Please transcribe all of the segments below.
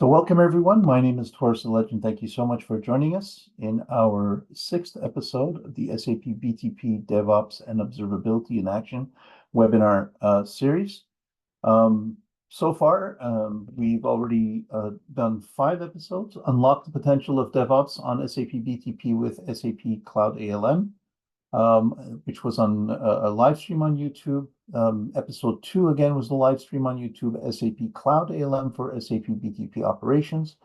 So welcome everyone. My name is Taurus the Legend. Thank you so much for joining us in our sixth episode of the SAP BTP DevOps and Observability in Action webinar series. So far, we've already done 5 episodes, Unlock the Potential of DevOps on SAP BTP with SAP Cloud ALM, which was on a live stream on YouTube. Episode 2 again was the live stream on YouTube, SAP Cloud ALM for SAP BTP operations.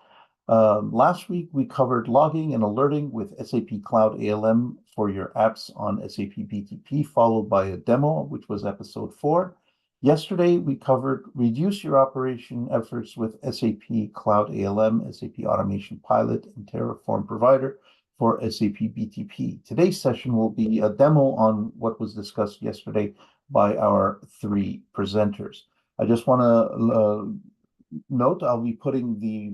Last week we covered logging and alerting with SAP Cloud ALM for your apps on SAP BTP, followed by a demo, which was episode 4. Yesterday we covered reduce your operation efforts with SAP Cloud ALM, SAP Automation Pilot, and Terraform Provider for SAP BTP. Today's session will be a demo on what was discussed yesterday by our 3 presenters. I just want to note I'll be putting the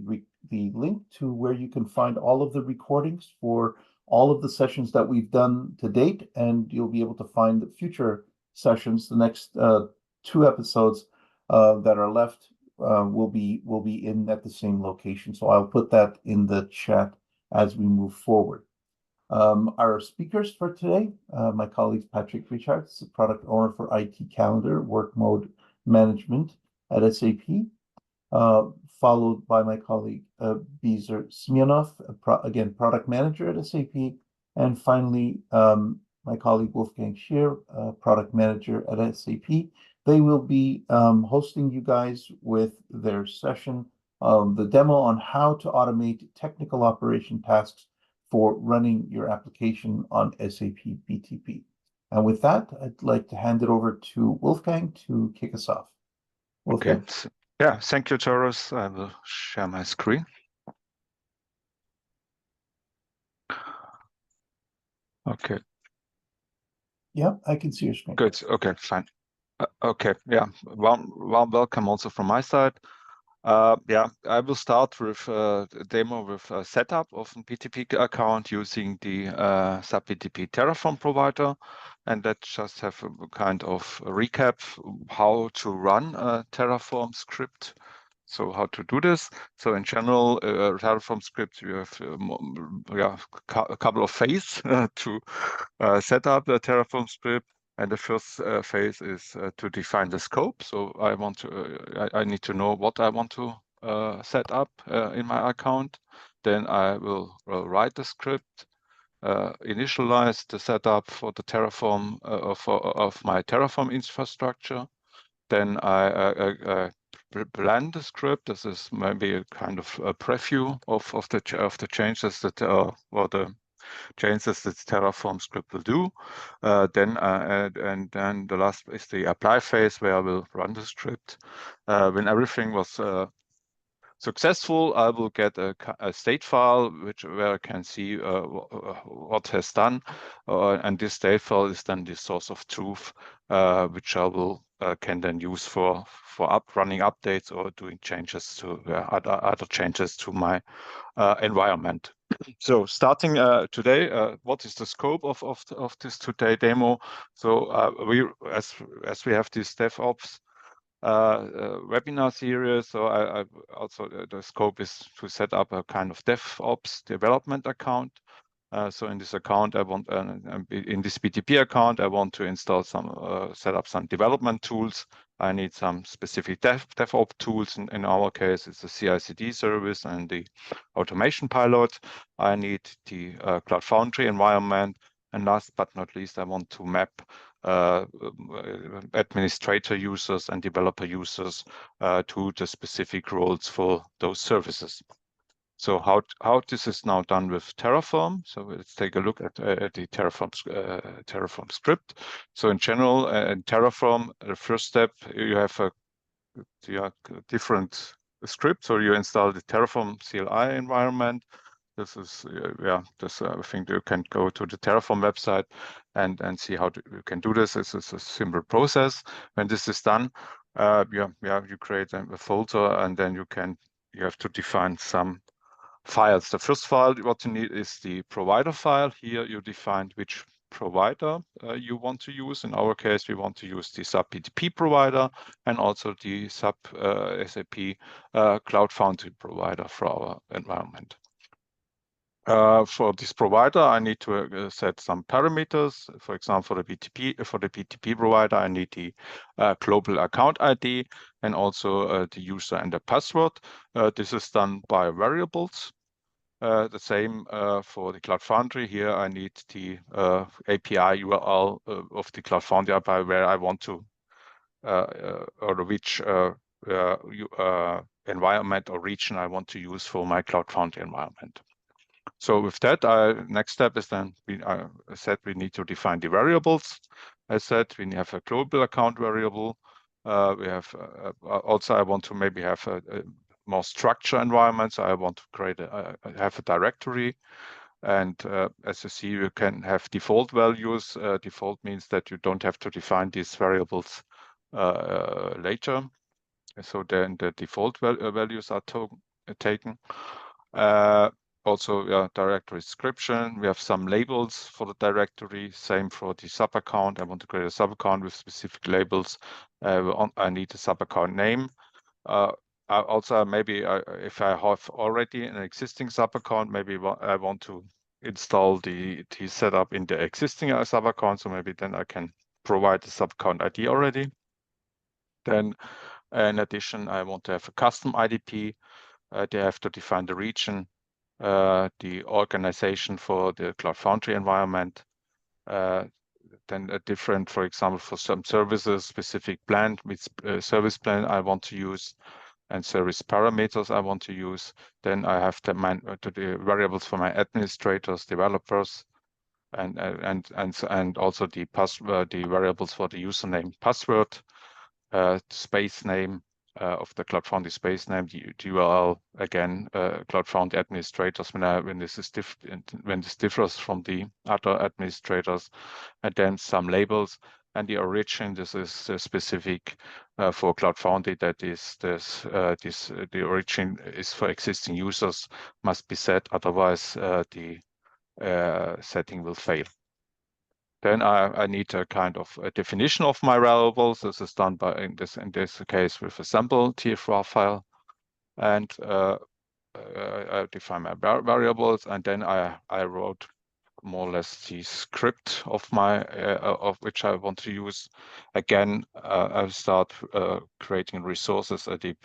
link to where you can find all of the recordings for all of the sessions that we've done to date, and you'll be able to find the future sessions. The next 2 episodes that are left will be in at the same location. So I'll put that in the chat as we move forward. Our speakers for today, my colleague Patrick Richards, product owner for IT Calendar Work Mode Management at SAP, followed by my colleague Beezer Smirnov, again, product manager at SAP, and finally my colleague Wolfgang Scheer, product manager at SAP. They will be hosting you guys with their session of the demo on how to automate technical operation tasks for running your application on SAP BTP. And with that, I'd like to hand it over to Wolfgang to kick us off. Wolfgang? Okay. Yeah, thank you, Taurus. I will share my screen. Okay. Yeah, I can see your screen. Good. Okay, fine. Okay. Yeah. Warm welcome also from my side. Yeah, I will start with a demo with a setup of a BTP account using the SAP BTP Terraform provider, and let's just have a kind of a recap how to run a Terraform script. So how to do this? So in general, Terraform script, you have a couple of phases to set up the Terraform script. And the first phase is to define the scope. So I need to know what I want to set up in my account. Then I will write the script, initialize the setup for the Terraform of my Terraform infrastructure. Then I plan the script. This is maybe a kind of a preview of the changes that or the changes that Terraform script will do. Then the last is the apply phase where I will run the script. When everything was successful, I will get a state file where I can see what has done, and this state file is then the source of truth, which I will can then use for running updates or doing changes to other changes to my environment. So starting today, what is the scope of this today demo? So we as we have this DevOps webinar series. So I also the scope is to set up a kind of DevOps development account. So in this account, I want in this BTP account, I want to install some set up some development tools. I need some specific DevOps tools. In our case, it's the CI/CD service and the automation pilot. I need the Cloud Foundry environment. And last but not least, I want to map administrator users and developer users to the specific roles for those services. So how this is now done with Terraform. So let's take a look at the Terraform script. So in general, in Terraform, the first step, you have a different script. So you install the Terraform CLI environment. This is I think you can go to the Terraform website and see how you can do this. This is a simple process. When this is done, you create a folder, and then you have to define some files. The first file what you need is the provider file. Here you define which provider you want to use. In our case, we want to use the SAP BTP provider and also the SAP Cloud Foundry provider for our environment. For this provider, I need to set some parameters. For example, for the BTP provider, I need the global account ID and also the user and the password. This is done by variables. The same for the Cloud Foundry. Here, I need the API URL of the Cloud Foundry by where I want to or which environment or region I want to use for my Cloud Foundry environment. So with that, next step is then I said we need to define the variables. I said we have a global account variable. We have also I want to maybe have a more structured environment. So I want to create have a directory. And as you see, you can have default values. Default means that you don't have to define these variables later. So then the default values are taken. Also, directory description. We have some labels for the directory. Same for the sub account. I want to create a sub account with specific labels. I need a sub account name. Also, maybe if I have already an existing sub account, maybe I want to install the setup in the existing sub account. So maybe then I can provide the sub account ID already. Then, in addition, I want to have a custom IDP. They have to define the region, the organization for the Cloud Foundry environment, then a different, for example, for some services, specific plan with service plan I want to use, and service parameters I want to use. Then I have the variables for my administrators, developers, and also the variables for the username, password, space name of the Cloud Foundry space name, the URL again, Cloud Foundry administrators when this differs from the other administrators, and then some labels. And the origin, this is specific for Cloud Foundry. That is the origin is for existing users, must be set, otherwise the setting will fail. Then I need a kind of a definition of my variables. This is done by in this case with a sample TF-raw file, and I define my variables, and then I wrote more or less the script of my of which I want to use. Again, I start creating resources at the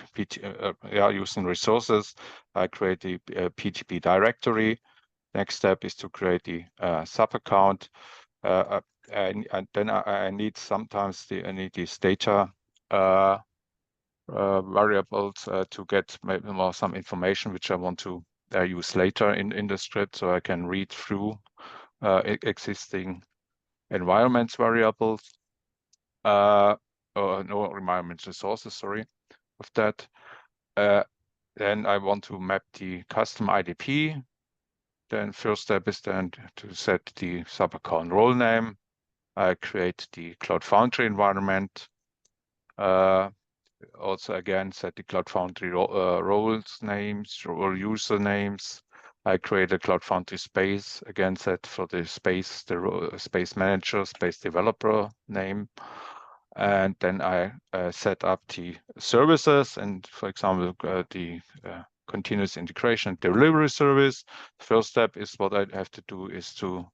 using resources. I create the PTP directory. Next step is to create the sub account. And then I need sometimes these data variables to get maybe more some information which I want to use later in the script, so I can read through existing environments variables or no environment resources, sorry, of that. Then I want to map the custom IDP. Then first step is then to set the sub account role name. I create the Cloud Foundry environment. Also again set the Cloud Foundry roles names or user names. I create a Cloud Foundry space, again set for the space, the space manager, space developer name. And then I set up the services and, for example, the continuous integration delivery service. The first step is what I have to do is to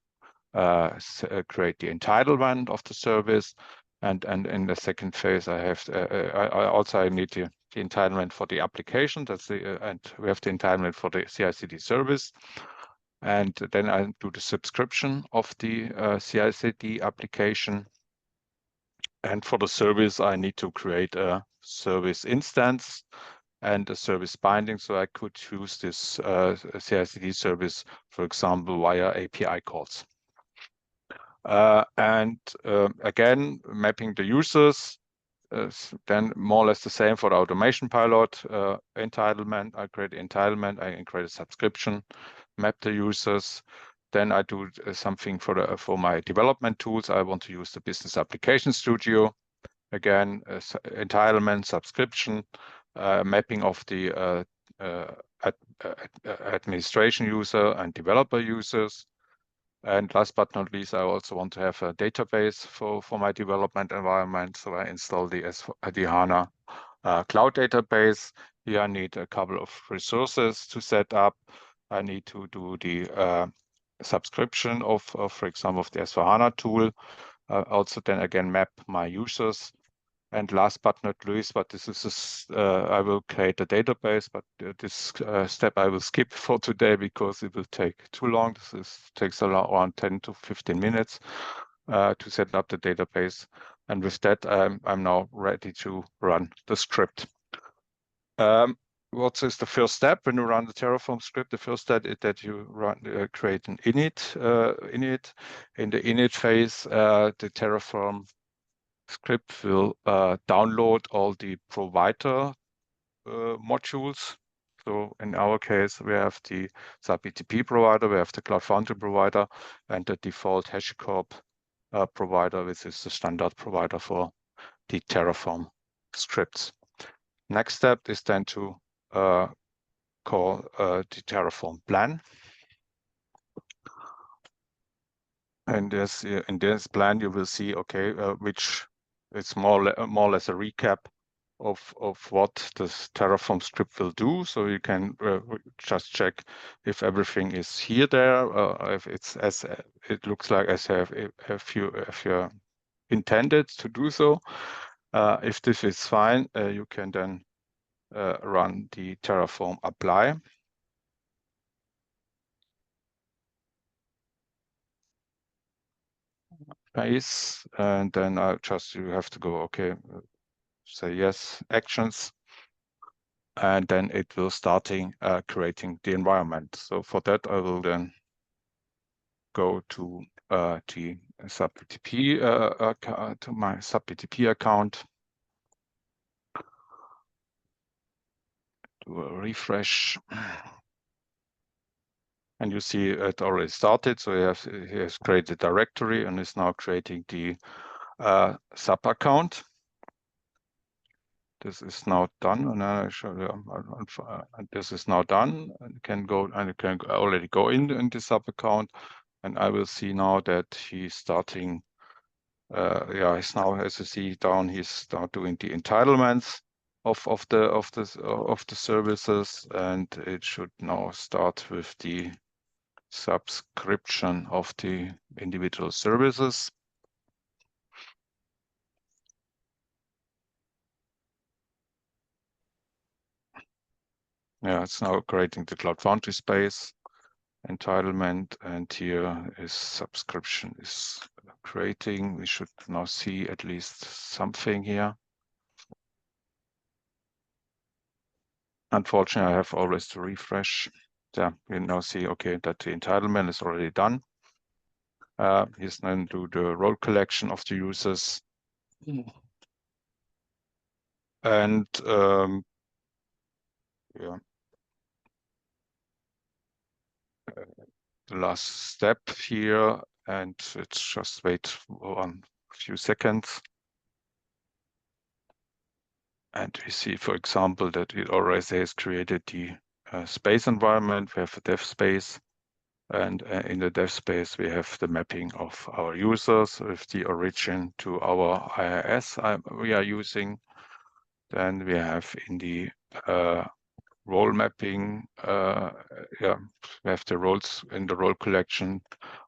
create the entitlement of the service, and in the second phase I have I need the entitlement for the application. That's the and we have the entitlement for the CI/CD service, and then I do the subscription of the CI/CD application. And for the service, I need to create a service instance and a service binding, so I could use this CI/CD service, for example, via API calls. Again, mapping the users, then more or less the same for the automation pilot. Entitlement, I create entitlement, I create a subscription, map the users. Then I do something for my development tools. I want to use the Business Application Studio. Again, entitlement, subscription, mapping of the administration user and developer users. And last but not least, I also want to have a database for my development environment. So I install the HANA Cloud database. Here I need a couple of resources to set up. I need to do the subscription of, for example, of the S/4HANA tool. Also then again map my users. And last but not least, but this is I will create a database, but this step I will skip for today because it will take too long. Takes around 10 to 15 minutes to set up the database. And with that, I'm now ready to run the script. What is the first step when you run the Terraform script? The first step is that you create an init. In the init phase, the Terraform script will download all the provider modules. So in our case, we have the SAP BTP provider, we have the Cloud Foundry provider, and the default HashiCorp provider, which is the standard provider for the Terraform scripts. Next step is then to call the Terraform plan. And in this plan, you will see, okay, which it's more or less a recap of what this Terraform script will do. So you can just check if everything is there, if it's as it looks like as if you intended to do so. If this is fine, you can then run the Terraform apply. Phase, and then you have to go, okay, say yes, actions, and then it will starting creating the environment. So for that, I will then go to the SAP BTP to my SAP BTP account, do a refresh, and you see it already started. So he has created a directory and is now creating the SAP account. This is now done, and I show you. This is now done, and you can already go in the SAP account, and I will see now that he's starting. He's now, as you see down, he's now doing the entitlements of the services, and it should now start with the subscription of the individual services. Yeah, it's now creating the Cloud Foundry space entitlement, and here is subscription is creating. We should now see at least something here. Unfortunately, I have always to refresh. Yeah, we now see, okay, that the entitlement is already done. He's then do the role collection of the users. And yeah, the last step here, and it's just wait one few seconds. And we see, for example, that it already has created the space environment. We have a dev space, and in the dev space, we have the mapping of our users with the origin to our IIS we are using. Then we have in the role mapping, we have the roles in the role collection.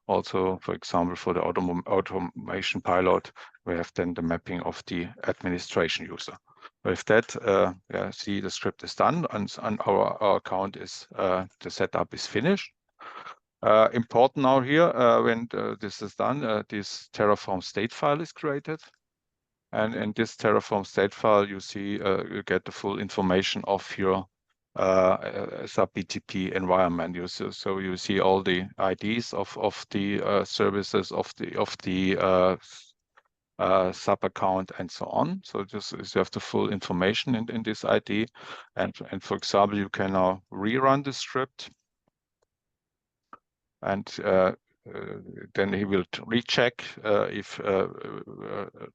Also, for example, for the automation pilot, we have then the mapping of the administration user. With that, see the script is done, and our account is the setup is finished. Important now here, when this is done, this Terraform state file is created. And in this Terraform state file, you see you get the full information of your SAP BTP environment. So you see all the IDs of the services of the SAP account and so on. So this is, you have the full information in this ID. And for example, you can now rerun the script, and then he will recheck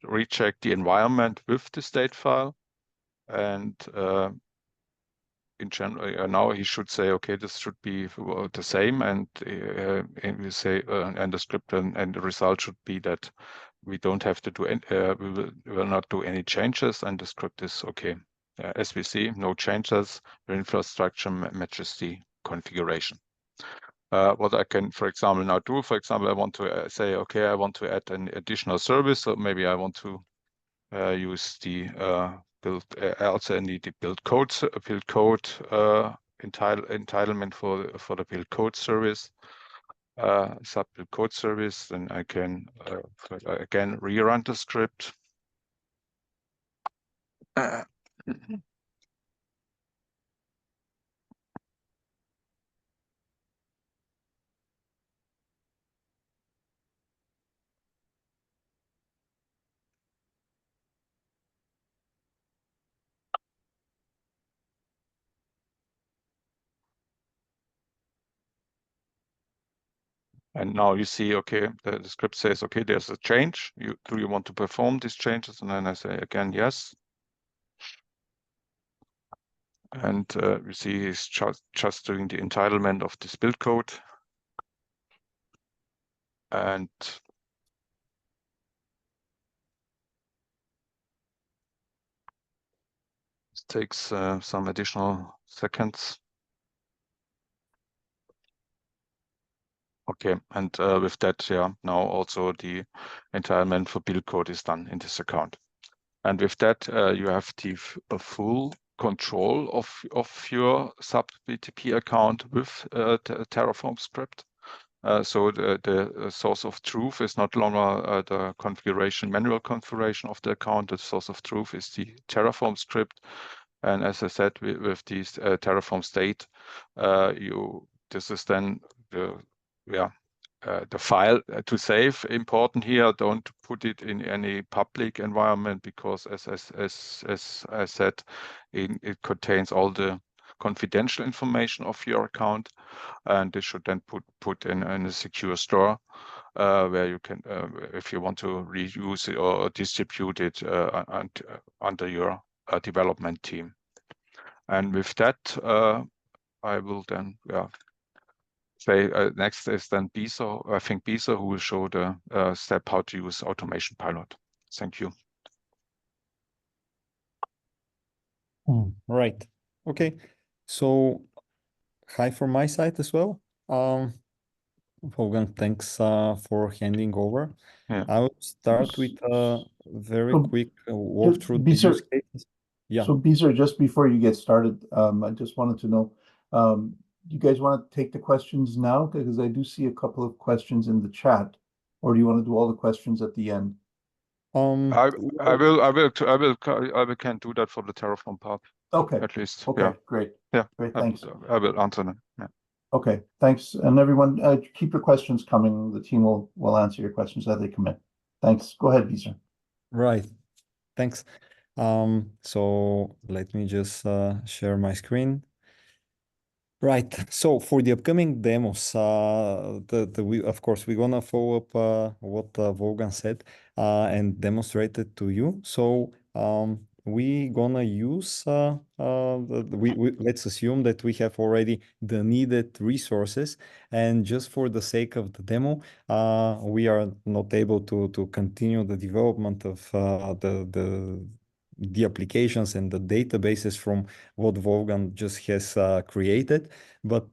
recheck the environment with the state file, and in general, now he should say, okay, this should be the same, and we say, and the script and the result should be that we don't have to do, we will not do any changes, and the script is okay. As we see, no changes. The infrastructure matches the configuration. What I can, for example, now do, for example, I want to say, okay, I want to add an additional service, so maybe I want to use the I also need the build code entitlement for the build code service, SAP build code service. Then I can again rerun the script. And now you see, okay, the script says, okay, there's a change. Do you want to perform these changes? And then I say again, yes. And you see he's just doing the entitlement of this build code. And it takes some additional seconds. Okay, and with that, yeah, now also the entitlement for build code is done in this account. And with that, you have the full control of your SAP BTP account with the Terraform script. So the source of truth is not longer the manual configuration of the account. The source of truth is the Terraform script. And as I said, with these Terraform state, this is then the file to save. Important here, don't put it in any public environment, because as I said, it contains all the confidential information of your account, and this should then put in a secure store where you can, if you want to reuse it or distribute it under your development team. And with that, I will then say next is then Bisa. I think Bisa, who will show the step how to use Automation Pilot. Thank you. Right. Okay. So hi from my side as well. Wolfgang, thanks for handing over. Yeah. I will start with a very quick walkthrough the use cases. Yeah. So Bisa, just before you get started, I just wanted to know, you guys want to take the questions now? Because I do see a couple of questions in the chat, or do you want to do all the questions at the end? I can do that for the Terraform part. Okay. At least. Okay, Yeah. Great. Yeah. Great, thanks. I will answer them. Yeah. Okay, thanks. And everyone, keep your questions coming. The team will answer your questions as they come in. Thanks. Go ahead, Bisa. Right. Thanks. So let me just share my screen. Right. So for the upcoming demos, we of course we're gonna follow up what Wolfgang said and demonstrate it to you. So we gonna use let's assume that we have already the needed resources, and just for the sake of the demo, we are not able to continue the development of the applications and the databases from what Wolfgang just has created, but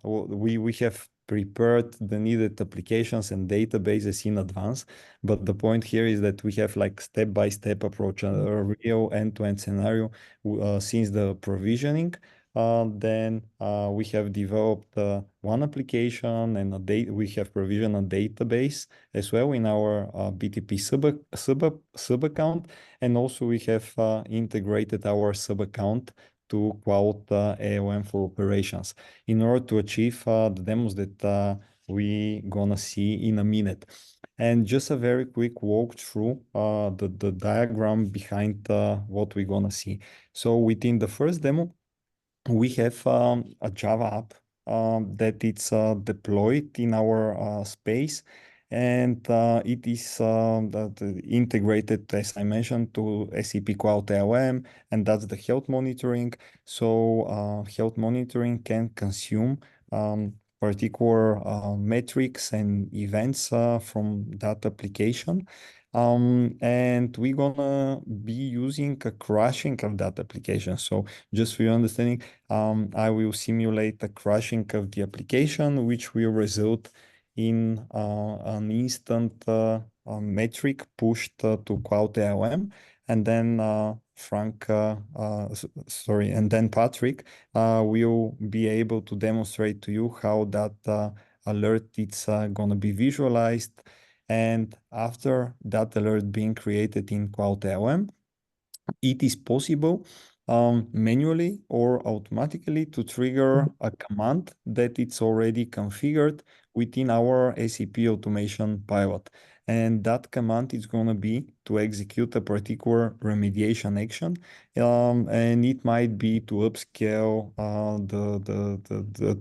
we have prepared the needed applications and databases in advance. But the point here is that we have like step-by-step approach, a real end-to-end scenario since the provisioning. Then we have developed one application, and we have provisioned a database as well in our BTP sub account, and also we have integrated our sub account to Cloud ALM for operations in order to achieve the demos that we gonna see in a minute. And just a very quick walkthrough the diagram behind what we're gonna see. So within the first demo, we have a Java app that it's deployed in our space, and it is integrated, as I mentioned, to SAP Cloud ALM, and that's the health monitoring. So health monitoring can consume particular metrics and events from that application. And we're gonna be using a crashing of that application. So just for your understanding, I will simulate the crashing of the application, which will result in an instant metric pushed to Cloud ALM, and then and then Patrick will be able to demonstrate to you how that alert is going to be visualized. And after that alert being created in Cloud ALM, it is possible manually or automatically to trigger a command that it's already configured within our SAP automation pilot. And that command is going to be to execute a particular remediation action. And it might be to upscale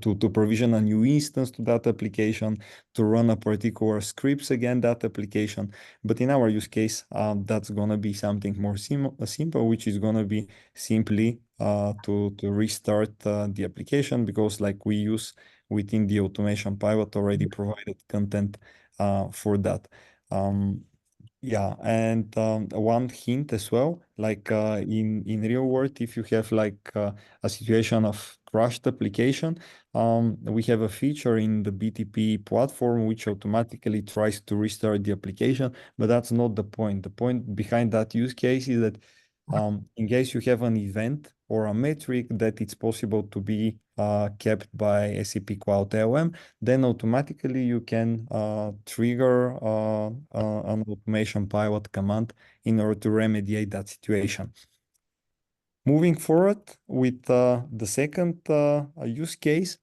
to provision a new instance to that application, to run a particular scripts against that application. But in our use case, that's going to be something more simple, which is going to be simply to restart the application, because like we use within the automation pilot already provided content for that. Yeah, and one hint as well, like in real world, if you have like a situation of crashed application, we have a feature in the BTP platform which automatically tries to restart the application, but that's not the point. The point behind that use case is that in case you have an event or a metric that it's possible to be kept by SAP Cloud ALM, then automatically you can trigger an automation pilot command in order to remediate that situation. Moving forward with the second use case,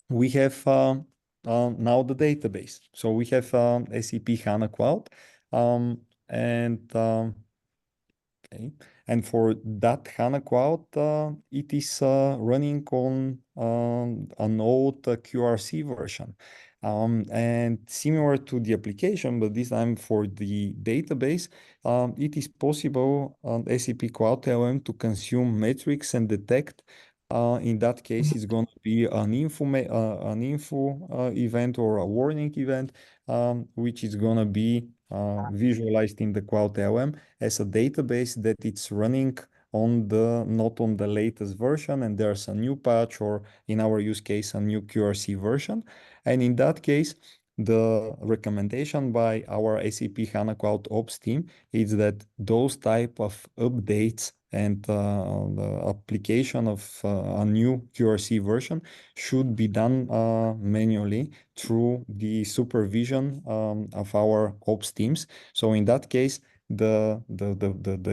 we have now the database. So we have SAP HANA Cloud, and okay. And for that HANA Cloud, it is running on an old QRC version. And similar to the application, but this time for the database, it is possible on SAP Cloud ALM to consume metrics and detect. In that case, it's going to be an info event or a warning event, which is going to be visualized in the Cloud ALM as a database that it's running on the not on the latest version, and there's a new patch, or in our use case a new QRC version. And in that case, the recommendation by our SAP HANA Cloud Ops team is that those type of updates and the application of a new QRC version should be done manually through the supervision of our ops teams. So in that case, the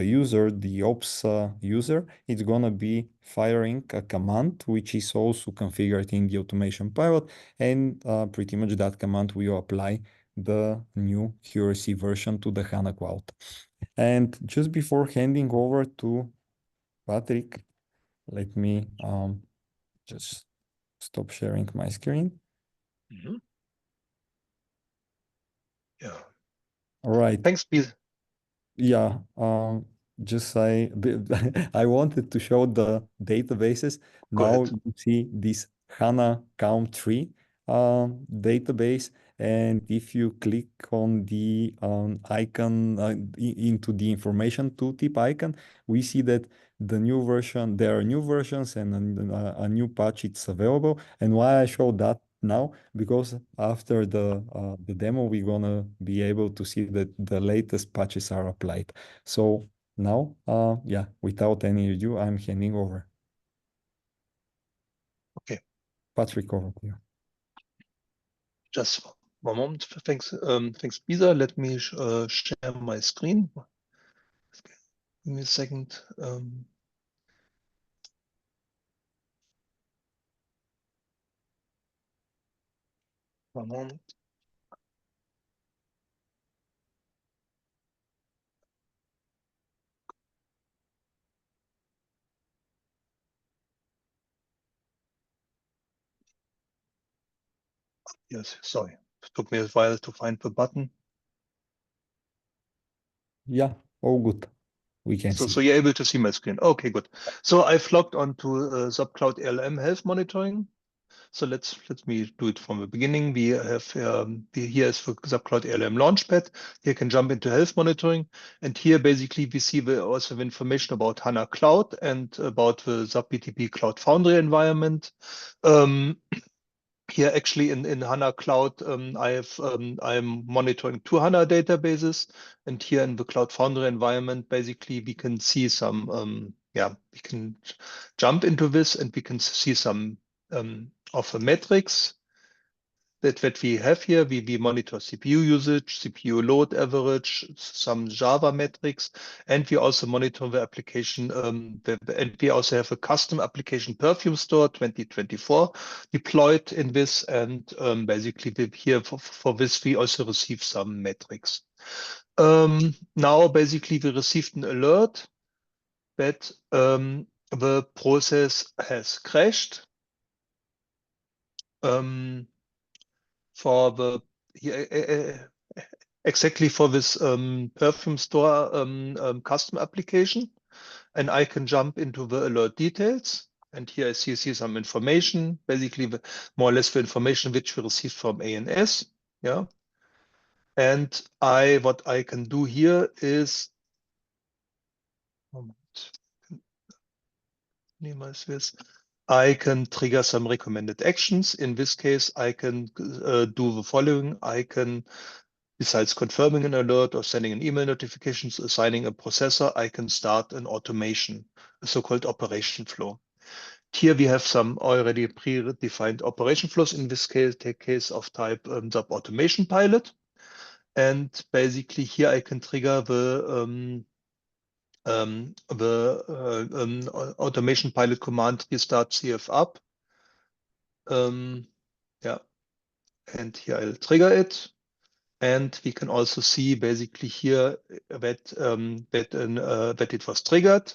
user, the ops user, is gonna be firing a command which is also configured in the automation pilot, and pretty much that command will apply the new QRC version to the HANA Cloud. And just before handing over to Patrick, let me just stop sharing my screen. Mhm. Yeah. All right. Thanks, Pete. Yeah, just I I wanted to show the databases. Go Now ahead. you see this HANA Count 3 database, and if you click on the icon into the information tooltip icon, we see that the new version, there are new versions and a new patch it's available. And why I show that now, because after the demo, we're gonna be able to see that the latest patches are applied. So now, yeah, without any ado, I'm handing over. Okay. Patrick, over to you. Just one moment. Thanks, thanks, Bisa. Let me share my screen. Give me a second. One moment. Yes, sorry. took me a while to find the button. Yeah, all good. We can see. So you're able to see my screen. Okay, good. So I've logged onto SAP Cloud ALM Health Monitoring. So let me do it from the beginning. We have here is for SAP Cloud ALM Launchpad. Here you can jump into health monitoring, and here basically we see also the information about HANA Cloud and about the SAP BTP Cloud Foundry environment. Here actually in HANA Cloud, I'm monitoring 2 HANA databases, and here in the Cloud Foundry environment, basically we can see some, we can jump into this and we can see some of the metrics that we have here. We monitor CPU usage, CPU load average, some Java metrics, and we also monitor the application. And we also have a custom application Perfume Store 2024 deployed in this. And basically, here for this, we also receive some metrics. Now, basically, we received an alert that the process has crashed. For the exactly for this Perfume Store custom application, and I can jump into the alert details. And here I see some information, basically more or less the information which we received from ANS. Yeah. And what I can do here is minimize this. I can trigger some recommended actions. In this case, I can do the following. I can, besides confirming an alert or sending an email notifications, assigning a processor, I can start an automation, a so-called operation flow. Here we have some already predefined operation flows, in this case of type SAP Automation Pilot. And basically here I can trigger the automation pilot command restart CF up. Yeah, and here I'll trigger it. And we can also see basically here that it was triggered,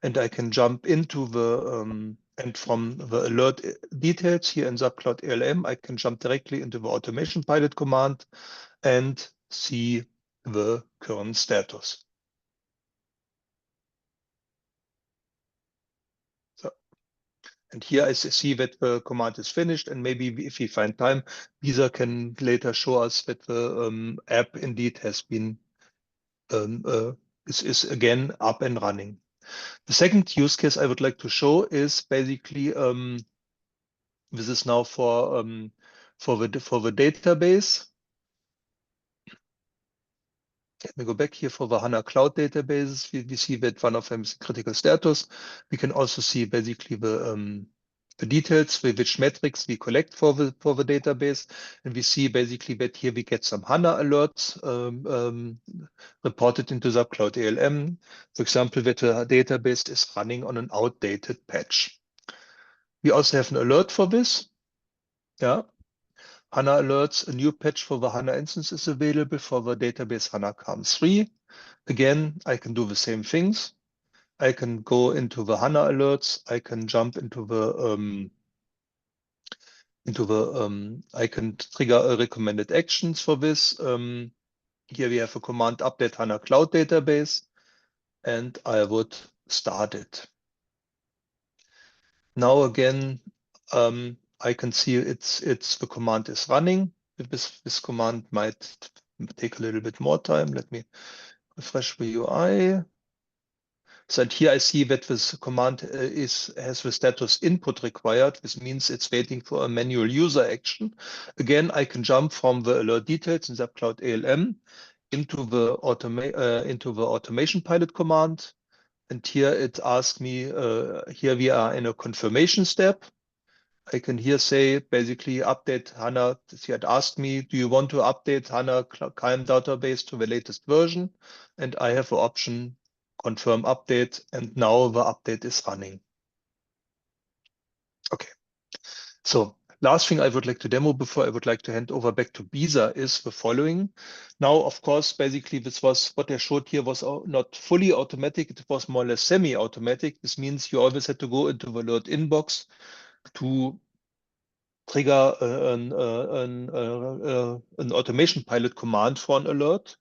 and I can jump into the and from the alert details here in SAP Cloud ALM, I can jump directly into the automation pilot command and see the current status. So, and here I see that the command is finished, and maybe if we find time, Bisa can later show us that the app indeed has been is again up and running. The second use case I would like to show is basically this is now for the database. Let me go back here for the HANA Cloud databases. We see that one of them is critical status. We can also see basically the details with which metrics we collect for the database, and we see basically that here we get some HANA alerts reported into SAP Cloud ALM. For example, that the database is running on an outdated patch. We also have an alert for this. Yeah. HANA alerts, a new patch for the HANA instance is available for the database HANA CAM 3. Again, I can do the same things. I can go into the HANA alerts. I can jump into the I can trigger recommended actions for this. Here we have a command update HANA Cloud database, and I would start it. Now again, I can see the command is running. This command might take a little bit more time. Let me refresh the UI. So here I see that this command has the status input required. This means it's waiting for a manual user action. Again, I can jump from the alert details in SAP Cloud ALM into the automation pilot command. And here it asks me, here we are in a confirmation step. I can here say basically update HANA. She had asked me, do you want to update HANA CAM database to the latest version? And I have the option confirm update, and now the update is running. Okay. So last thing I would like to demo before I would like to hand over back to Bisa is the following. Now, of course, basically this was what I showed here was not fully automatic. It was more or less semi-automatic. This means you always had to go into the alert inbox to trigger an automation pilot command for an alert.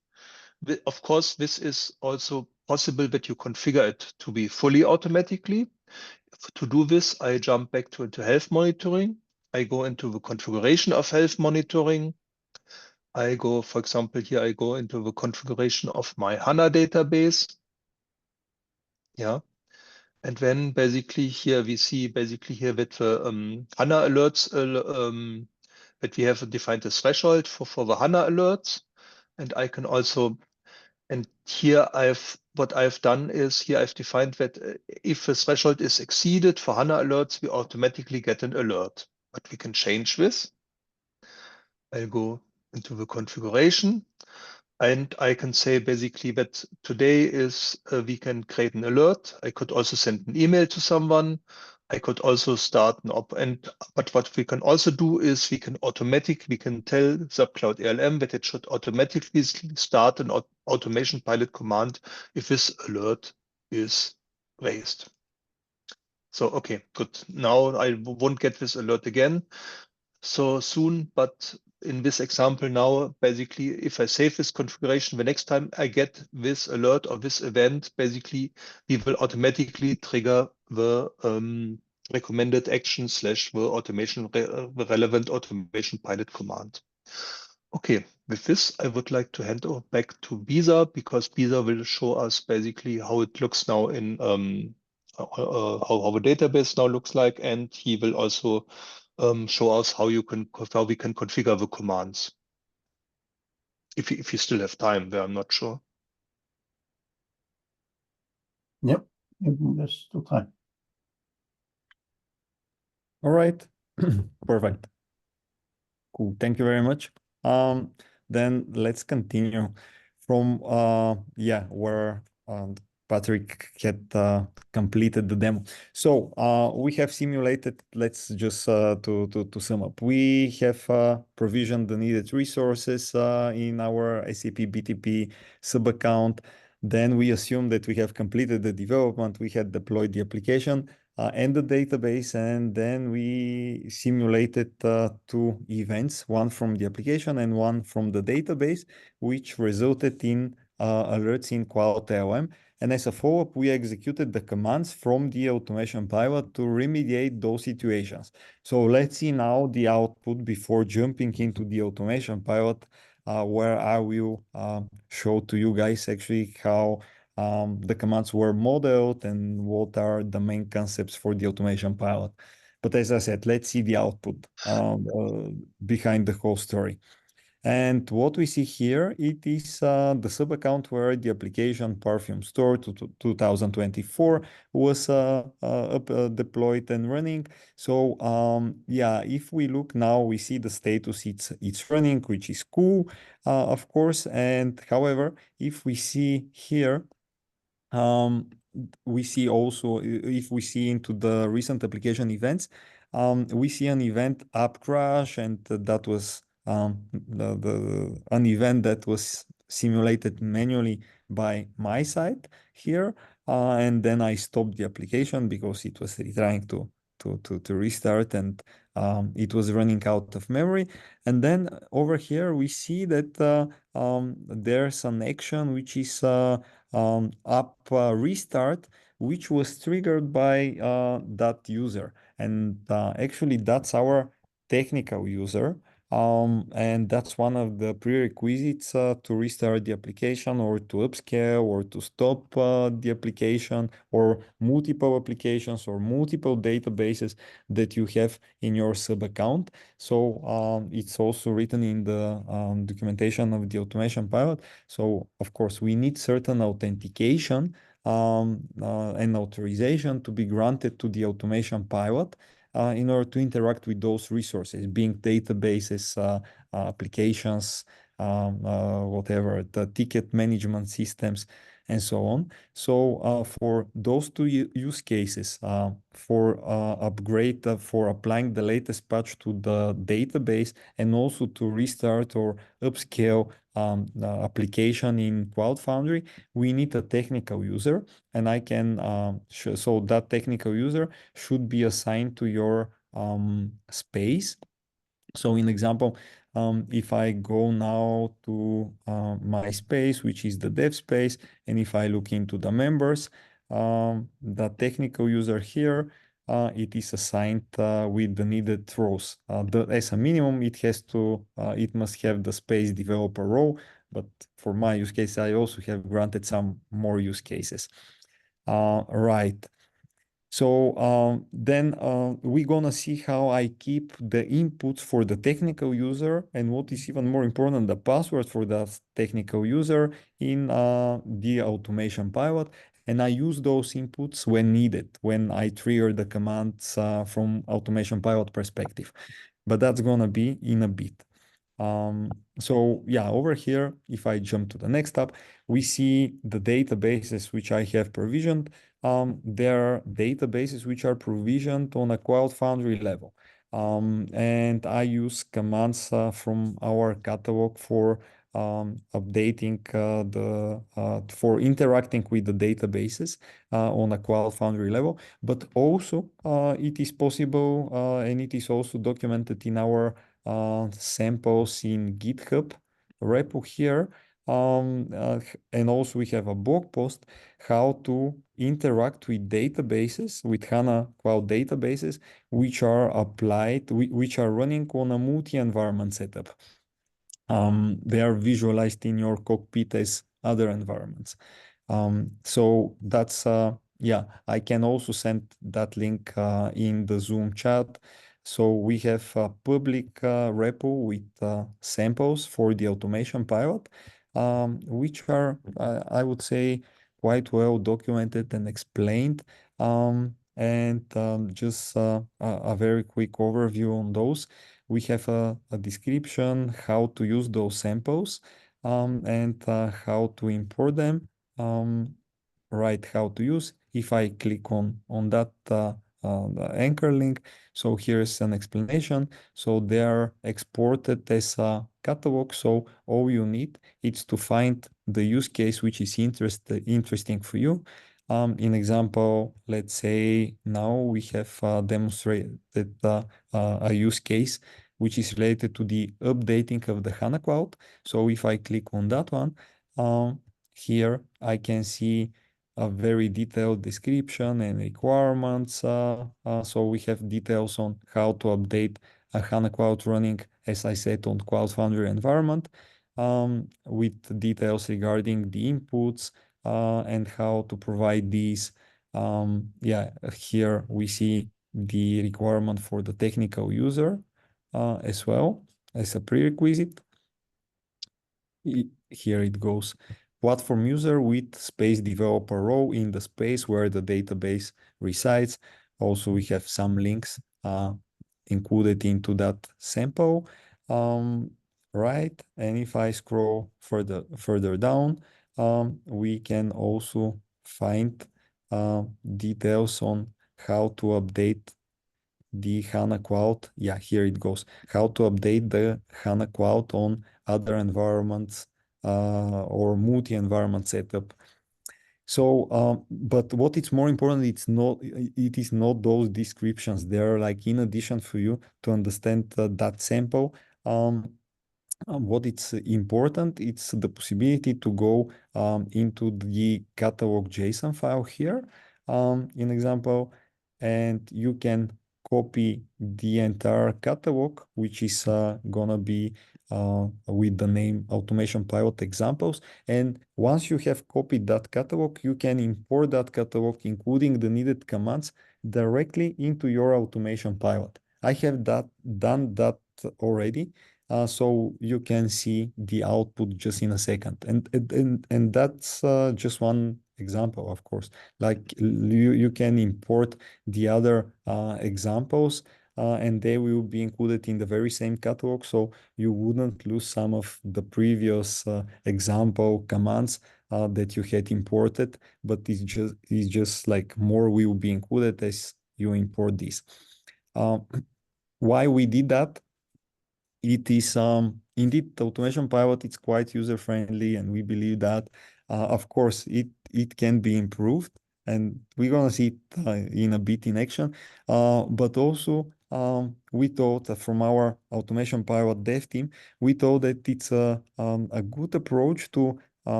Of course, this is also possible that you configure it to be fully automatically. To do this, I jump back into health monitoring. I go into the configuration of health monitoring. I go, for example, here I go into the configuration of my HANA database. Yeah. And then basically here we see basically here that the HANA alerts, that we have defined a threshold for the HANA alerts. And I can also, and here what I've done is here I've defined that if the threshold is exceeded for HANA alerts, we automatically get an alert. But we can change this. I'll go into the configuration. And I can say basically that today is we can create an alert. I could also send an email to someone. I could also start an but what we can also do is we can tell SAP Cloud ALM that it should automatically start an automation pilot command if this alert is raised. So, okay, good. Now I won't get this alert again so soon, but in this example now, basically, if I save this configuration, the next time I get this alert or this event, basically, we will automatically trigger the recommended action / the relevant automation pilot command. Okay, with this, I would like to hand over back to Bisa because Bisa will show us basically how it looks now in how the database now looks like, and he will also show us how we can configure the commands. If you still have time, there I'm not sure. Yep, there's still time. All right, perfect. Cool, thank you very much. Then let's continue from where Patrick had completed the demo. So we have simulated, let's just to sum up, we have provisioned the needed resources in our SAP BTP sub-account. Then we assume that we have completed the development, we had deployed the application and the database, and then we simulated two events, one from the application and one from the database, which resulted in alerts in Cloud ALM. And as a follow-up, we executed the commands from the automation pilot to remediate those situations. So let's see now the output before jumping into the automation pilot, where I will show to you guys actually how the commands were modeled and what are the main concepts for the automation pilot. But as I said, let's see the output behind the whole story. And what we see here, it is the sub-account where the application Perfume Store 2024 was deployed and running. So if we look now, we see the status, it's running, which is cool, of course. And however, if we see here, we see also, if we see into the recent application events, we see an event app crash, and that was an event that was simulated manually by my side here, and then I stopped the application because it was trying to restart, and it was running out of memory. And then over here we see that there's an action which is app restart, which was triggered by that user, and actually that's our technical user. And that's one of the prerequisites to restart the application or to upscale or to stop the application, or multiple applications or multiple databases that you have in your sub account. So it's also written in the documentation of the automation pilot. So of course we need certain authentication and authorization to be granted to the automation pilot in order to interact with those resources, being databases, applications, whatever, the ticket management systems, and so on. So for those two use cases, for upgrade, for applying the latest patch to the database, and also to restart or upscale the application in Cloud Foundry, we need a technical user, and I can so that technical user should be assigned to your space So in example, if I go now to my space, which is the dev space, and if I look into the members, the technical user here, it is assigned with the needed rows. As a minimum, it must have the space developer role, but for my use case, I also have granted some more use cases. Right. So then we're gonna see how I keep the inputs for the technical user, and what is even more important, the password for that technical user in the automation pilot. And I use those inputs when needed, when I trigger the commands from automation pilot perspective. But that's gonna be in a bit. So yeah, over here, if I jump to the next tab, we see the databases which I have provisioned. There are databases which are provisioned on a Cloud Foundry level. And I use commands from our catalog for updating for interacting with the databases on a Cloud Foundry level. But also it is possible and it is also documented in our samples in GitHub repo here. And also we have a blog post how to interact with databases, with HANA Cloud databases, which are which are running on a multi-environment setup. They are visualized in your cockpit as other environments. So that's, yeah, I can also send that link in the Zoom chat. So we have a public repo with samples for the automation pilot, which are, I would say, quite well documented and explained. Just a very quick overview on those. We have a description how to use those samples and how to import them, right, how to use. If I click on that the anchor link, so here's an explanation. So they are exported as a catalog. So all you need is to find the use case which is interesting for you. In example, let's say now we have demonstrated a use case which is related to the updating of the HANA Cloud. So if I click on that one, here I can see a very detailed description and requirements. So we have details on how to update a HANA Cloud running, as I said, on Cloud Foundry environment, with details regarding the inputs and how to provide these. Yeah, here we see the requirement for the technical user as well as a prerequisite. Here it goes. Platform user with space developer role in the space where the database resides. Also, we have some links included into that sample. Right, and if I scroll further down, we can also find details on how to update the HANA Cloud. Yeah, here it goes. How to update the HANA Cloud on other environments or multi-environment setup. So, but what is more important, it is not those descriptions. They're like in addition for you to understand that sample. What it's important, it's the possibility to go into the catalog JSON file here, in example, and you can copy the entire catalog, which is gonna be with the name Automation Pilot Examples. And once you have copied that catalog, you can import that catalog, including the needed commands, directly into your automation pilot. I have done that already. So you can see the output just in a second. And that's just one example, of course. Like you can import the other examples and they will be included in the very same catalog. So you wouldn't lose some of the previous example commands that you had imported, but it's just like more will be included as you import this. Why we did that? It is indeed the automation pilot. It's quite user friendly, and we believe that, of course, it can be improved, and we're gonna see it in a bit in action. But also we thought that from our automation pilot dev team, we thought that it's a good approach to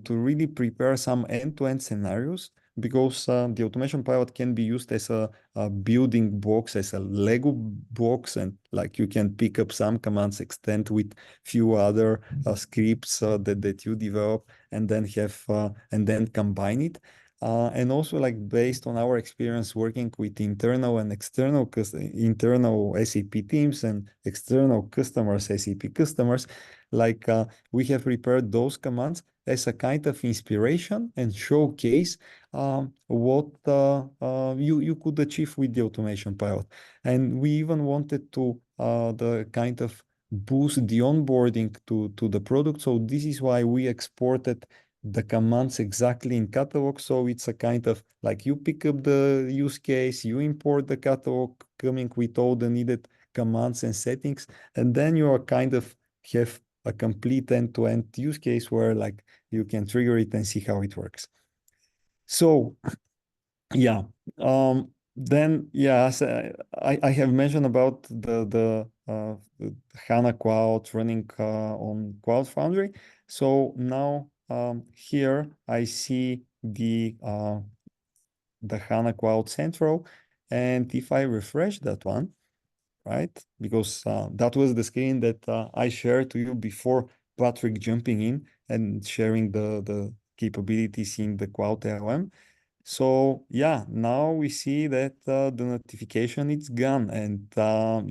really prepare some end-to-end scenarios, because the automation pilot can be used as a building blocks, as a Lego box, and like you can pick up some commands, extend with few other scripts that you develop, and then combine it. And also, like, based on our experience working with internal and external internal SAP teams and external customers, SAP customers, like we have prepared those commands as a kind of inspiration and showcase what you could achieve with the automation pilot. And we even wanted to the kind of boost the onboarding to the product. So this is why we exported the commands exactly in catalog. So it's a kind of like you pick up the use case, you import the catalog coming with all the needed commands and settings, and then you are kind of have a complete end-to-end use case where like you can trigger it and see how it works. So yeah, then yeah, as I have mentioned about the HANA Cloud running on Cloud Foundry. So now here I see the HANA Cloud Central, and if I refresh that one, right? Because that was the screen that I shared to you before Patrick jumping in and sharing the capabilities in the Cloud ALM. So yeah, now we see that the notification is gone, and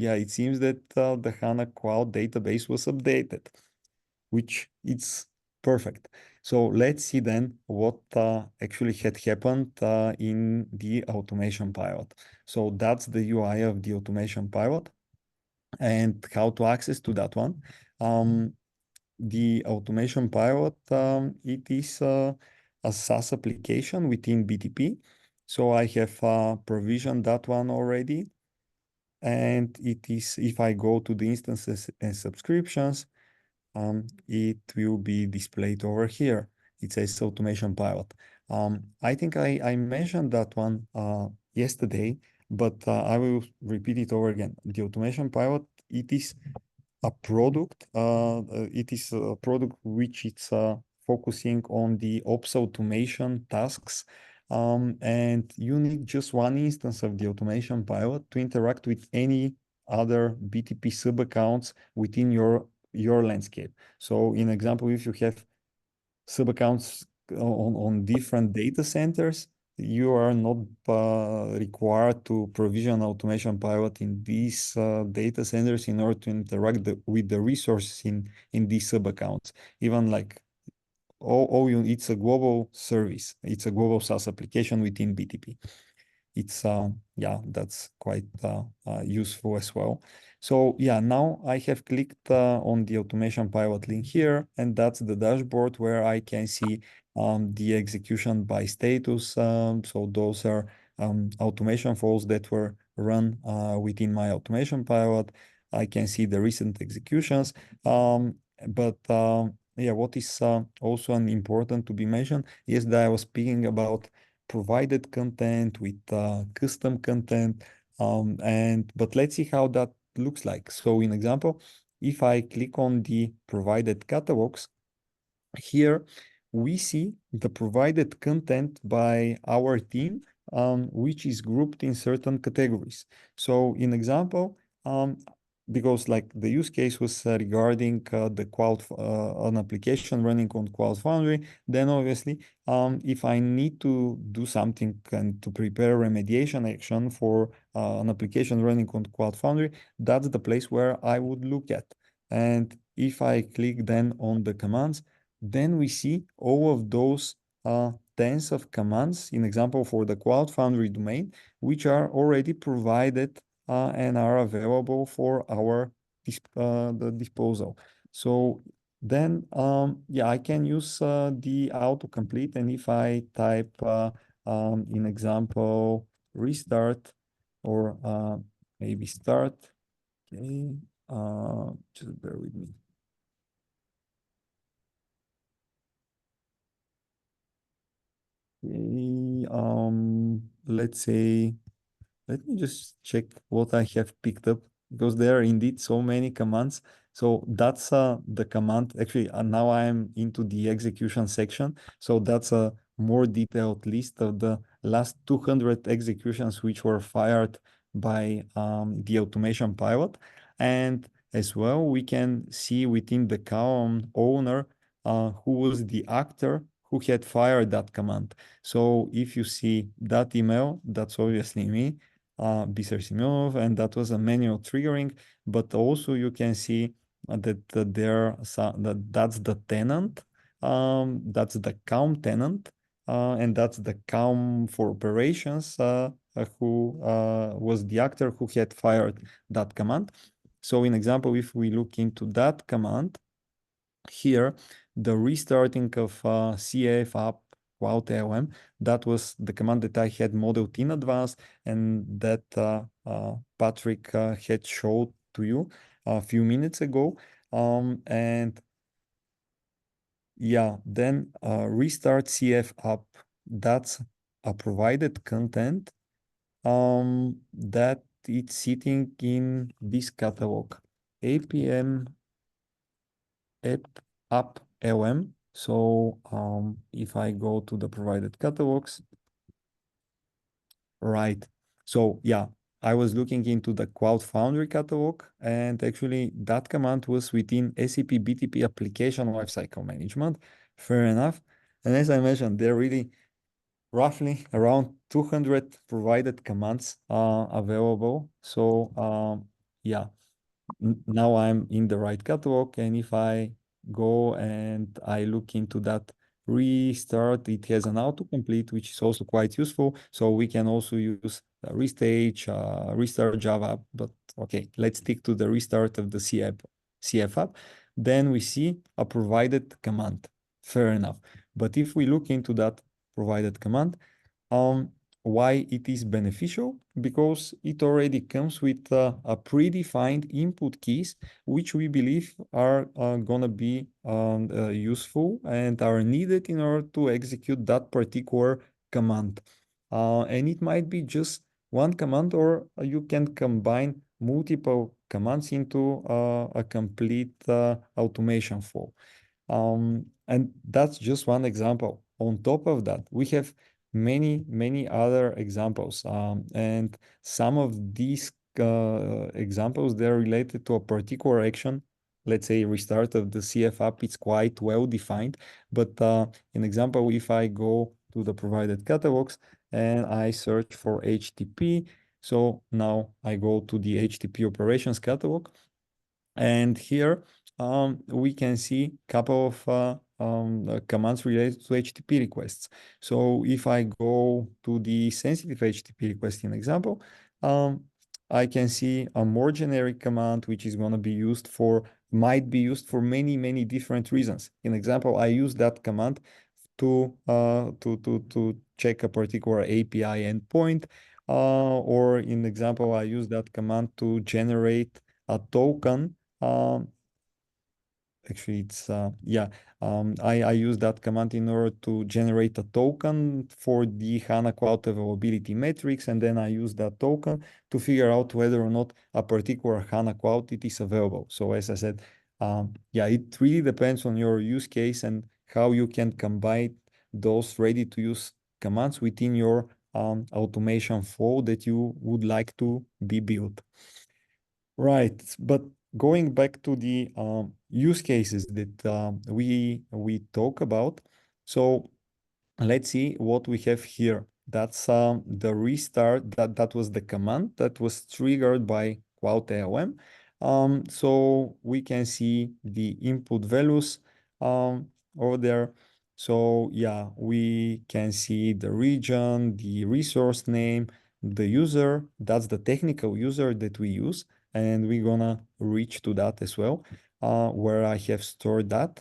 yeah, it seems that the HANA Cloud database was updated, which it's perfect. So let's see then what actually had happened in the automation pilot. So that's the UI of the automation pilot and how to access to that one. The automation pilot, it is a SaaS application within BTP. So I have provisioned that one already. And it is, if I go to the instances and subscriptions, it will be displayed over here. It says automation pilot. I think I mentioned that one yesterday, but I will repeat it over again. The automation pilot, it is a product. It is a product which it's focusing on the ops automation tasks. And you need just one instance of the automation pilot to interact with any other BTP sub-accounts within your landscape. So in example, if you have sub-accounts on different data centers, you are not required to provision automation pilot in these data centers in order to interact with the resources in these sub-accounts. Even like it's a global service. It's a global SaaS application within BTP. It's yeah, that's quite useful as well. So yeah, now I have clicked on the automation pilot link here, and that's the dashboard where I can see the execution by status. So those are automation flows that were run within my automation pilot. I can see the recent executions. But yeah, what is also an important to be mentioned is that I was speaking about provided content with custom content. But let's see how that looks like. So in example, if I click on the provided catalogs, here we see the provided content by our team, which is grouped in certain categories. So in example, because like the use case was regarding the cloud, an application running on Cloud Foundry, then obviously, if I need to do something and to prepare remediation action for an application running on Cloud Foundry, that's the place where I would look at. And if I click then on the commands, then we see all of those tens of commands, in example for the Cloud Foundry domain, which are already provided and are available for our the disposal. So then, yeah, I can use the autocomplete, and if I type, in example, restart or maybe start, okay, just bear with me. Okay, let's say let me just check what I have picked up, because there are indeed so many commands. So that's the command. Actually, now I'm into the execution section. So that's a more detailed list of the last 200 executions which were fired by the automation pilot. And as well, we can see within the column owner who was the actor who had fired that command. So if you see that email, that's obviously me, Bisser Simonov, and that was a manual triggering. But also you can see that that's the tenant, that's the CAUM tenant, and that's the CAUM for operations who was the actor who had fired that command. So in example, if we look into that command, here, the restarting of SAP Cloud ALM, that was the command that I had modeled in advance, and that Patrick had showed to you a few minutes ago. And yeah, then restart CF app, that's a provided content that it's sitting in this catalog, APM app LM. So if I go to the provided catalogs, right. So yeah, I was looking into the Cloud Foundry catalog, and actually that command was within SAP BTP application lifecycle management. Fair enough. And as I mentioned, there are really roughly around 200 provided commands available. So yeah, now I'm in the right catalog, and if I go and I look into that restart, it has an autocomplete, which is also quite useful. So we can also use restage, restart Java, but okay, let's stick to the restart of the CF app. Then we see a provided command. Fair enough. But if we look into that provided command, why it is beneficial? Because it already comes with a predefined input keys, which we believe are gonna be useful and are needed in order to execute that particular command. And it might be just one command, or you can combine multiple commands into a complete automation flow. And that's just one example. On top of that, we have many other examples, and some of these examples, they're related to a particular action. Let's say restart of the CF app, it's quite well defined. But an example, if I go to the provided catalogs and I search for HTTP, so now I go to the HTTP operations catalog, and here we can see a couple of commands related to HTTP requests. So if I go to the sensitive HTTP request in example, I can see a more generic command which is going to be used for, might be used for many different reasons. In example, I use that command to check a particular API endpoint, or in example, I use that command to generate a token. Actually, it's I use that command in order to generate a token for the HANA Cloud availability metrics, and then I use that token to figure out whether or not a particular HANA Cloud it is available. So as I said, yeah, it really depends on your use case and how you can combine those ready-to-use commands within your automation flow that you would like to be built. Right, but going back to the use cases that we talk about, so let's see what we have here. That's the restart. That was the command that was triggered by Cloud ALM. So we can see the input values over there. So yeah, we can see the region, the resource name, the user. That's the technical user that we use, and we're gonna reach to that as well, where I have stored that.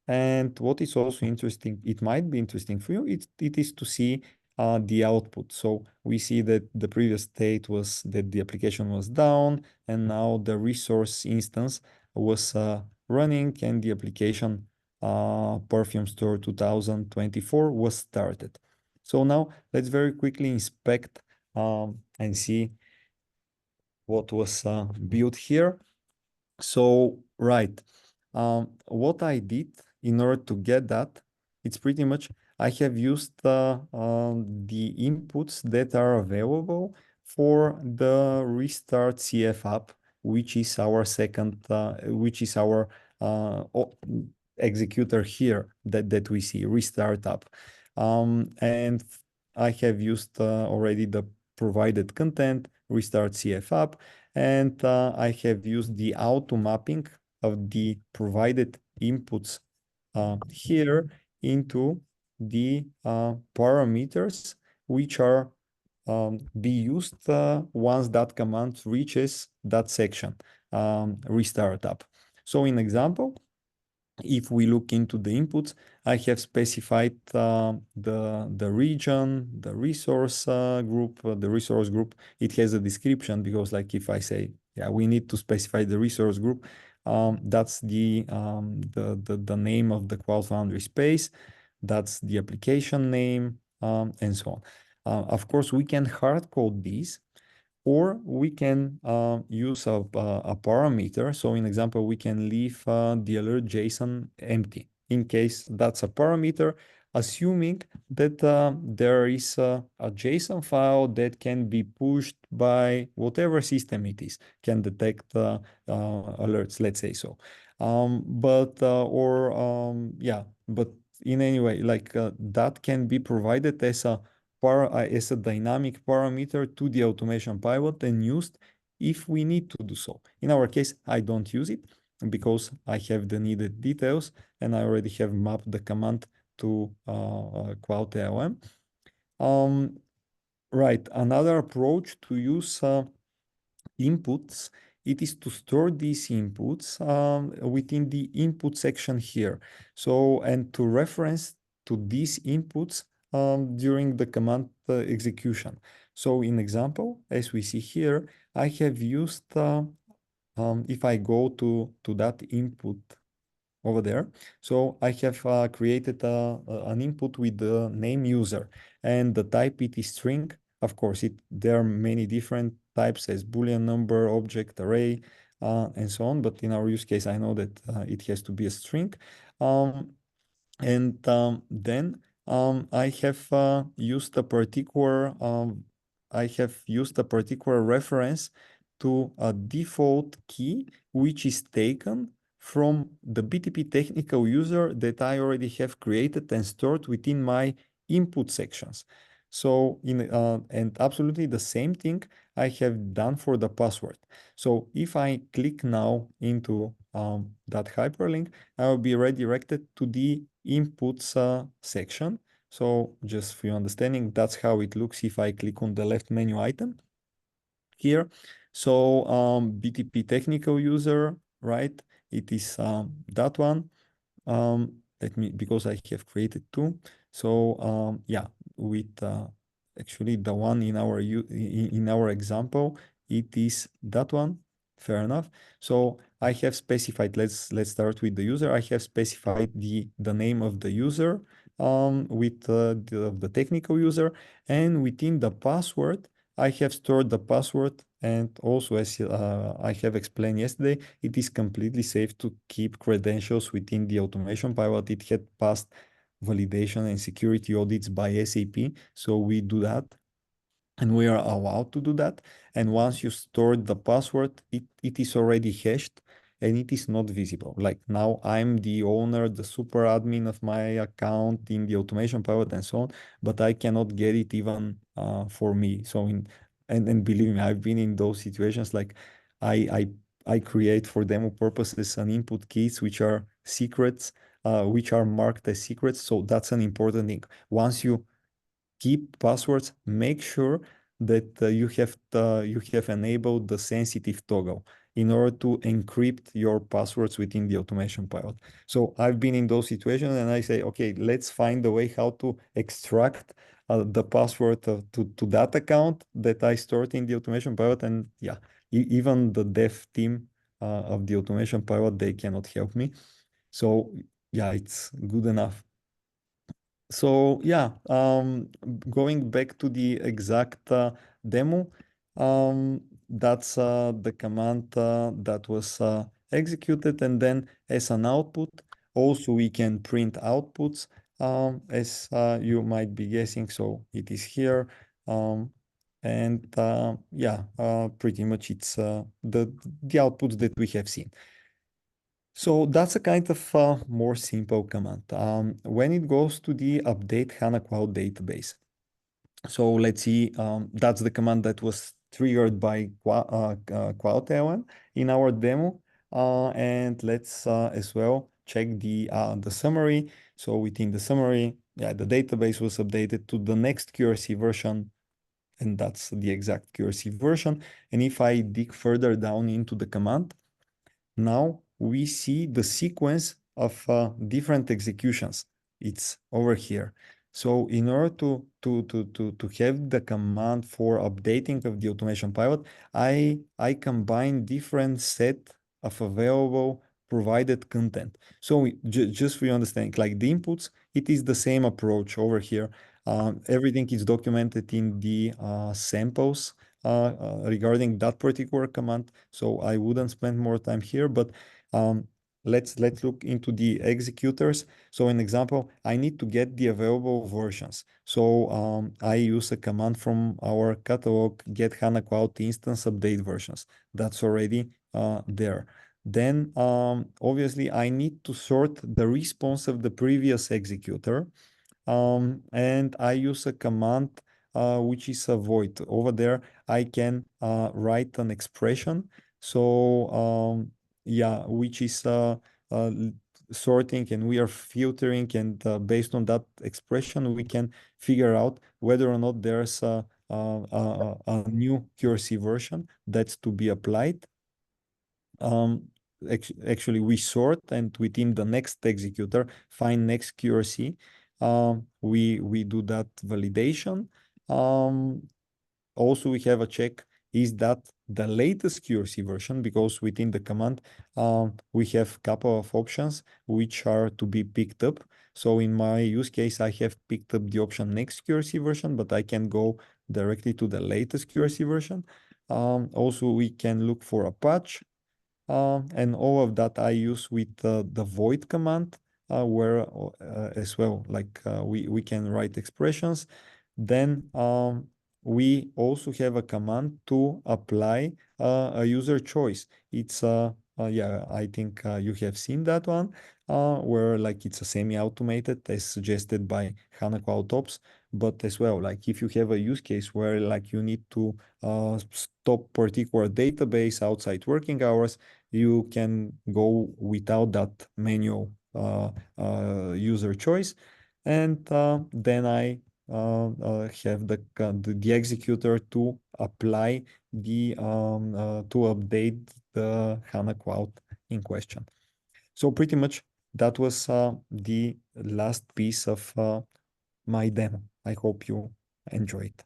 And what is also interesting, it might be interesting for you, it is to see the output. So we see that the previous state was that the application was down, and now the resource instance was running, and the application Perfume Store 2024 was started. So now let's very quickly inspect and see what was built here. So, right, what I did in order to get that, it's pretty much I have used the inputs that are available for the restart CF app, which is our executor here that we see, restart app. And I have used already the provided content, restart CF app, and I have used the auto mapping of the provided inputs here into the parameters which are be used once that command reaches that section, restart app. So in example, if we look into the inputs, I have specified the region, the resource group. The resource group, it has a description because, like, if I say, yeah, we need to specify the resource group, that's the name of the Cloud Foundry space, that's the application name, and so on. Of course, we can hard code these, or we can use a parameter. So in example, we can leave the alert JSON empty in case that's a parameter, assuming that there is a JSON file that can be pushed by whatever system it is, can detect alerts, let's say so. But in any way, like that can be provided as a dynamic parameter to the automation pivot and used if we need to do so. In our case, I don't use it because I have the needed details and I already have mapped the command to Cloud ALM. Right, another approach to use inputs, it is to store these inputs within the input section here. So, and to reference to these inputs during the command execution. So in example, as we see here, I have used, if I go to that input over there, so I have created an input with the name user and the type it is string. Of course, there are many different types as Boolean number, object, array, and so on. But in our use case, I know that it has to be a string. And then I have used a particular reference to a default key which is taken from the BTP technical user that I already have created and stored within my input sections. So and absolutely the same thing I have done for the password. So if I click now into that hyperlink, I will be redirected to the inputs section. So just for your understanding, that's how it looks if I click on the left menu item here. So BTP technical user, right? It is that one. Because I have created two. So yeah, with actually the one in our example, it is that one. Fair enough. So I have specified, let's start with the user. I have specified the name of the user with the technical user, and within the password, I have stored the password. And also, as I have explained yesterday, it is completely safe to keep credentials within the automation pivot. It had passed validation and security audits by SAP. So we do that. And we are allowed to do that. And once you store the password, it is already hashed and it is not visible. Like now I'm the owner, the super admin of my account in the automation pivot and so on, but I cannot get it even for me. So and believe me, I've been in those situations. Like I create for demo purposes an input keys which are secrets, which are marked as secrets. So that's an important thing. Once you keep passwords, make sure that you have enabled the sensitive toggle in order to encrypt your passwords within the automation pilot. So I've been in those situations and I say, okay, let's find a way how to extract the password to that account that I stored in the automation pilot. And yeah, even the dev team of the automation pilot, they cannot help me. So yeah, it's good enough. So yeah, going back to the exact demo. That's the command that was executed, and then as an output, also we can print outputs, as you might be guessing. So it is here, and yeah, pretty much it's the outputs that we have seen. So that's a kind of more simple command. When it goes to the update HANA Cloud database, so let's see, that's the command that was triggered by Cloud ALM in our demo. And let's as well check the summary. So within the summary, yeah, the database was updated to the next QRC version, and that's the exact QRC version. And if I dig further down into the command, now we see the sequence of different executions. It's over here. So in order to have the command for updating of the automation pilot, I combine different set of available provided content. So just for you understand, like the inputs, it is the same approach over here. Everything is documented in the samples regarding that particular command. So I wouldn't spend more time here, but let's look into the executors. So an example, I need to get the available versions. So I use a command from our catalog, get HANA Cloud instance update versions. That's already there. Then obviously I need to sort the response of the previous executor. And I use a command which is a void. Over there, I can write an expression. So yeah, which is sorting, and we are filtering, and based on that expression, we can figure out whether or not there's a new QRC version that's to be applied. Actually, we sort, and within the next executor, find next QRC. We do that validation. Also, we have a check, is that the latest QRC version? Because within the command, we have a couple of options which are to be picked up. So in my use case, I have picked up the option next QRC version, but I can go directly to the latest QRC version. Also, we can look for a patch. And all of that I use with the void command, where as well, like we can write expressions. Then we also have a command to apply a user choice. It's yeah, I think you have seen that one, where like it's a semi-automated as suggested by HANA Cloud Ops. But as well, like if you have a use case where like you need to stop particular database outside working hours, you can go without that manual user choice. And then I have the executor to apply the to update the HANA Cloud in question. So pretty much that was the last piece of my demo. I hope you enjoyed.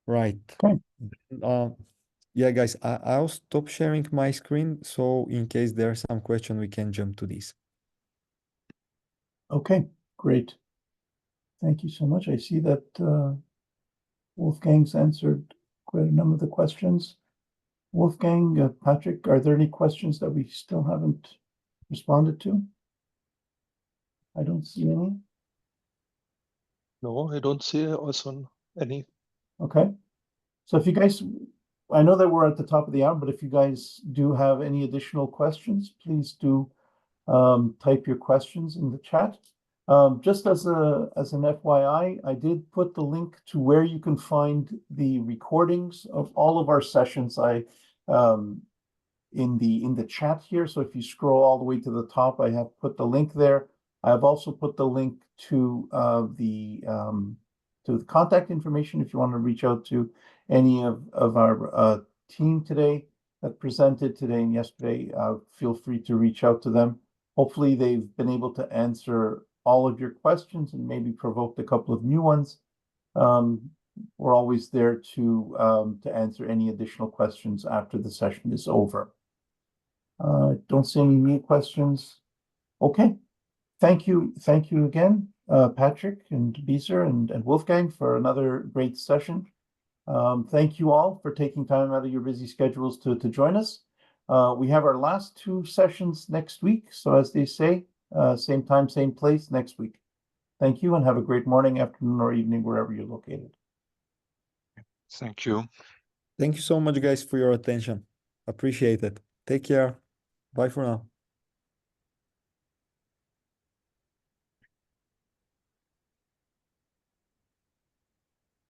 Right. Okay. Yeah, guys, I'll stop sharing my screen. So in case there's some question, we can jump to this. Okay, great. Thank you so much. I see that Wolfgang's answered quite a number of the questions. Wolfgang, Patrick, are there any questions that we still haven't responded to? I don't see any. No, I don't see also any. Okay. So if you guys, I know that we're at the top of the hour, but if you guys do have any additional questions, please do type your questions in the chat. Just as an FYI, I did put the link to where you can find the recordings of all of our sessions. In the chat here. So if you scroll all the way to the top, I have put the link there. I have also put the link to the contact information if you want to reach out to any of our team today that presented today and yesterday. Feel free to reach out to them. Hopefully they've been able to answer all of your questions and maybe provoked a couple of new ones. We're always there to answer any additional questions after the session is over. Don't see any new questions. Okay, thank you again. Patrick and Beezer and Wolfgang for another great session. Thank you all for taking time out of your busy schedules to join us. We have our last 2 sessions next week. So as they say, same time, same place next week. Thank you and have a great morning, afternoon, or evening, wherever you're located. Thank you. Thank you so much, guys, for your attention. Appreciate it. Take care. Bye for now.